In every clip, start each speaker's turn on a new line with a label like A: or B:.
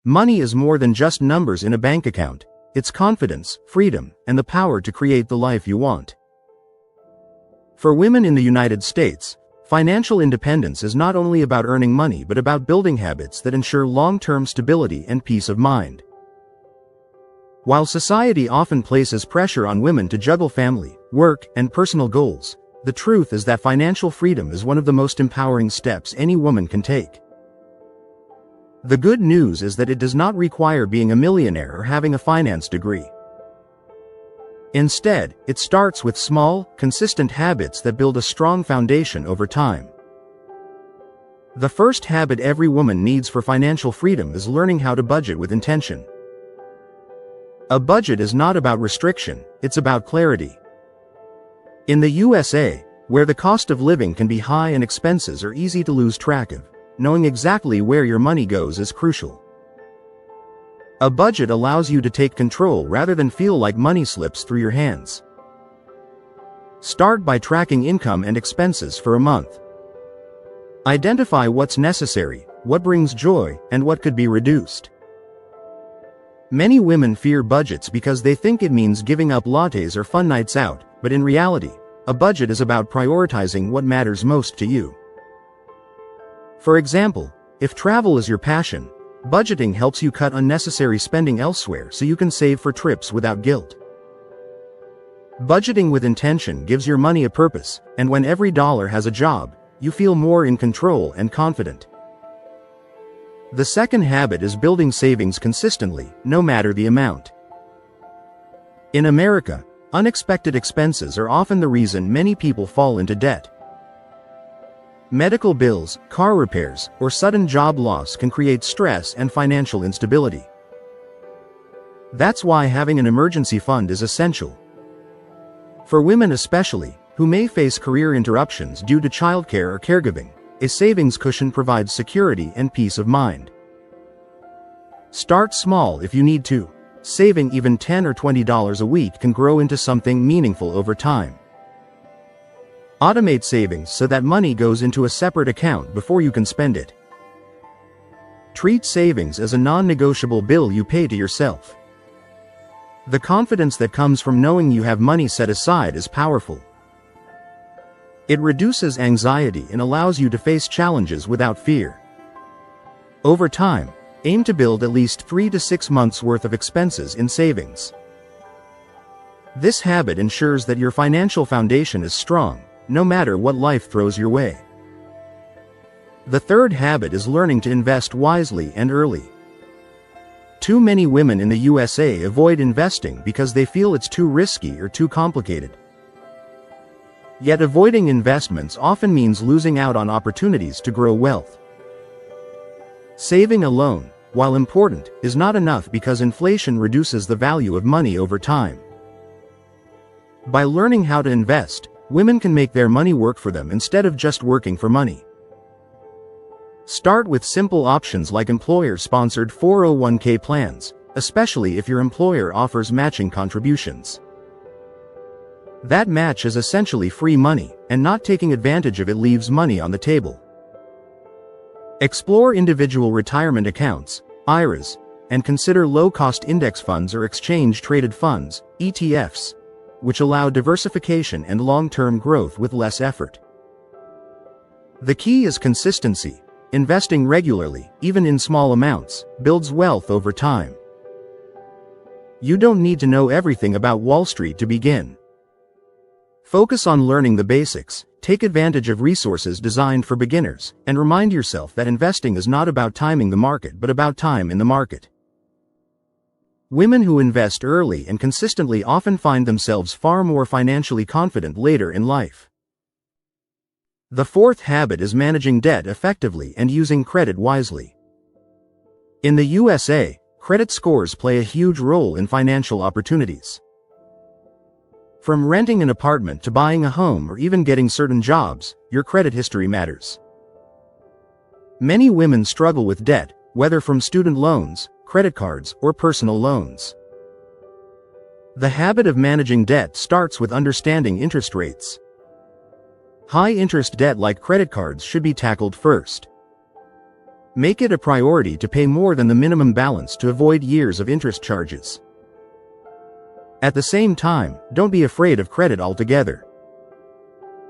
A: Money is more than just numbers in a bank account. It's confidence, freedom, and the power to create the life you want. For women in the United States, financial independence is not only about earning money but about building habits that ensure long-term stability and peace of mind. While society often places pressure on women to juggle family, work, and personal goals, the truth is that financial freedom is one of the most empowering steps any woman can take. The good news is that it does not require being a millionaire or having a finance degree. Instead, it starts with small, consistent habits that build a strong foundation over time. The first habit every woman needs for financial freedom is learning how to budget with intention. A budget is not about restriction, it's about clarity. In the USA, where the cost of living can be high and expenses are easy to lose track of, knowing exactly where your money goes is crucial. A budget allows you to take control rather than feel like money slips through your hands. Start by tracking income and expenses for a month. Identify what's necessary, what brings joy, and what could be reduced. Many women fear budgets because they think it means giving up lattes or fun nights out, but in reality, a budget is about prioritizing what matters most to you. For example, if travel is your passion, budgeting helps you cut unnecessary spending elsewhere so you can save for trips without guilt. Budgeting with intention gives your money a purpose, and when every dollar has a job, you feel more in control and confident. The second habit is building savings consistently, no matter the amount. In America, unexpected expenses are often the reason many people fall into debt. Medical bills, car repairs, or sudden job loss can create stress and financial instability. That's why having an emergency fund is essential. For women especially, who may face career interruptions due to childcare or caregiving, a savings cushion provides security and peace of mind. Start small if you need to. Saving even $10 or $20 a week can grow into something meaningful over time. Automate savings so that money goes into a separate account before you can spend it. Treat savings as a non-negotiable bill you pay to yourself. The confidence that comes from knowing you have money set aside is powerful. It reduces anxiety and allows you to face challenges without fear. Over time, aim to build at least 3 to 6 months' worth of expenses in savings. This habit ensures that your financial foundation is strong, no matter what life throws your way. The third habit is learning to invest wisely and early. Too many women in the USA avoid investing because they feel it's too risky or too complicated. Yet avoiding investments often means losing out on opportunities to grow wealth. Saving alone, while important, is not enough because inflation reduces the value of money over time. By learning how to invest, women can make their money work for them instead of just working for money. Start with simple options like employer-sponsored 401k plans, especially if your employer offers matching contributions. That match is essentially free money, and not taking advantage of it leaves money on the table. Explore individual retirement accounts, IRAs, and consider low-cost index funds or exchange-traded funds, ETFs, which allow diversification and long-term growth with less effort. The key is consistency. Investing regularly, even in small amounts, builds wealth over time. You don't need to know everything about Wall Street to begin. Focus on learning the basics, take advantage of resources designed for beginners, and remind yourself that investing is not about timing the market but about time in the market. Women who invest early and consistently often find themselves far more financially confident later in life. The fourth habit is managing debt effectively and using credit wisely. In the USA, credit scores play a huge role in financial opportunities. From renting an apartment to buying a home or even getting certain jobs, your credit history matters. Many women struggle with debt, whether from student loans, credit cards, or personal loans. The habit of managing debt starts with understanding interest rates. High-interest debt like credit cards should be tackled first. Make it a priority to pay more than the minimum balance to avoid years of interest charges. At the same time, don't be afraid of credit altogether.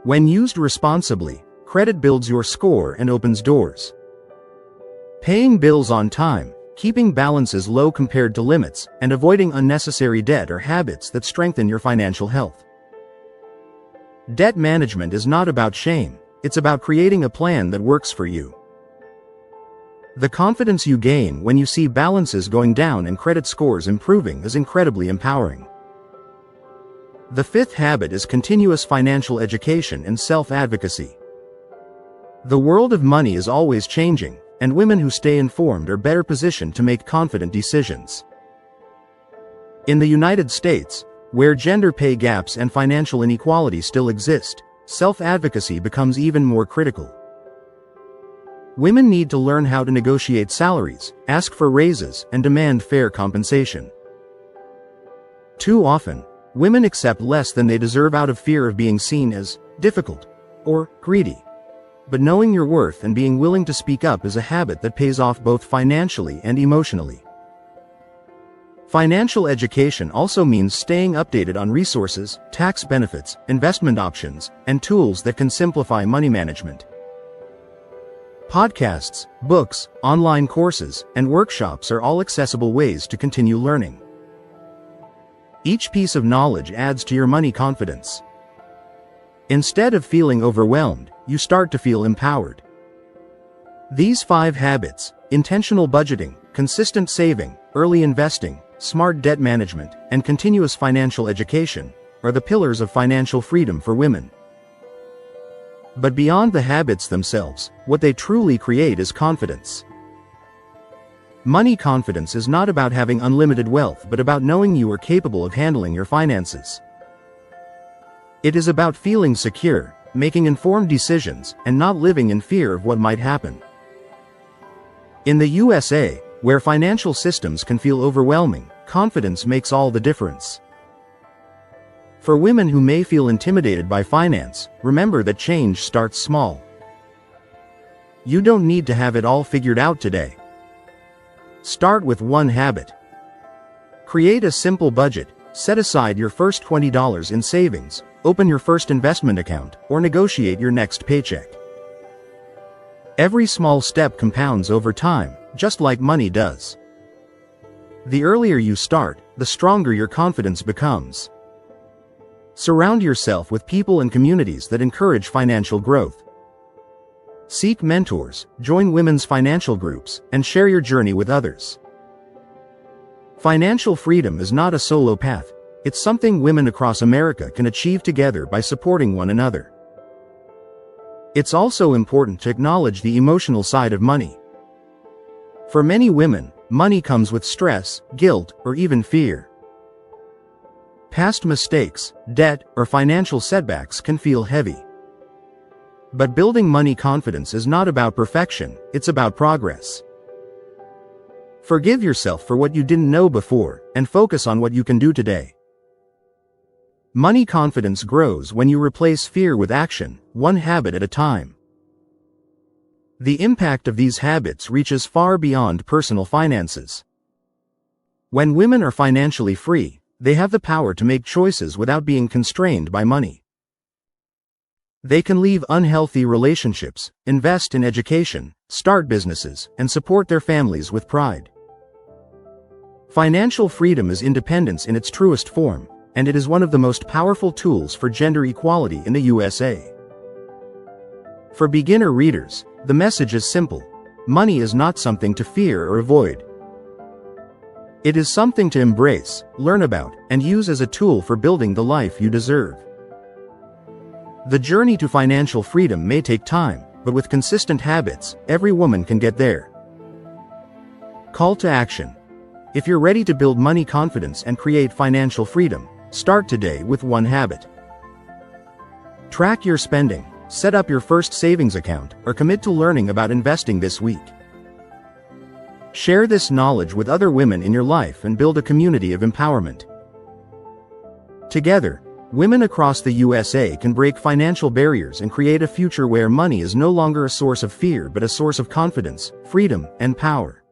A: When used responsibly, credit builds your score and opens doors. Paying bills on time, keeping balances low compared to limits, and avoiding unnecessary debt are habits that strengthen your financial health. Debt management is not about shame, it's about creating a plan that works for you. The confidence you gain when you see balances going down and credit scores improving is incredibly empowering. The fifth habit is continuous financial education and self-advocacy. The world of money is always changing, and women who stay informed are better positioned to make confident decisions. In the United States, where gender pay gaps and financial inequality still exist, self-advocacy becomes even more critical. Women need to learn how to negotiate salaries, ask for raises, and demand fair compensation. Too often, women accept less than they deserve out of fear of being seen as difficult or greedy. But knowing your worth and being willing to speak up is a habit that pays off both financially and emotionally. Financial education also means staying updated on resources, tax benefits, investment options, and tools that can simplify money management. Podcasts, books, online courses, and workshops are all accessible ways to continue learning. Each piece of knowledge adds to your money confidence. Instead of feeling overwhelmed, you start to feel empowered. These 5 habits, intentional budgeting, consistent saving, early investing, smart debt management, and continuous financial education, are the pillars of financial freedom for women. But beyond the habits themselves, what they truly create is confidence. Money confidence is not about having unlimited wealth but about knowing you are capable of handling your finances. It is about feeling secure, making informed decisions, and not living in fear of what might happen. In the USA, where financial systems can feel overwhelming, confidence makes all the difference. For women who may feel intimidated by finance, remember that change starts small. You don't need to have it all figured out today. Start with one habit. Create a simple budget, set aside your first $20 in savings, open your first investment account, or negotiate your next paycheck. Every small step compounds over time, just like money does. The earlier you start, the stronger your confidence becomes. Surround yourself with people and communities that encourage financial growth. Seek mentors, join women's financial groups, and share your journey with others. Financial freedom is not a solo path, it's something women across America can achieve together by supporting one another. It's also important to acknowledge the emotional side of money. For many women, money comes with stress, guilt, or even fear. Past mistakes, debt, or financial setbacks can feel heavy. But building money confidence is not about perfection, it's about progress. Forgive yourself for what you didn't know before, and focus on what you can do today. Money confidence grows when you replace fear with action, one habit at a time. The impact of these habits reaches far beyond personal finances. When women are financially free, they have the power to make choices without being constrained by money. They can leave unhealthy relationships, invest in education, start businesses, and support their families with pride. Financial freedom is independence in its truest form, and it is one of the most powerful tools for gender equality in the USA. For beginner readers, the message is simple: money is not something to fear or avoid. It is something to embrace, learn about, and use as a tool for building the life you deserve. The journey to financial freedom may take time, but with consistent habits, every woman can get there. Call to action. If you're ready to build money confidence and create financial freedom, start today with one habit. Track your spending, set up your first savings account, or commit to learning about investing this week. Share this knowledge with other women in your life and build a community of empowerment. Together, Women across the USA can break financial barriers and create a future where money is no longer a source of fear but a source of confidence, freedom, and power.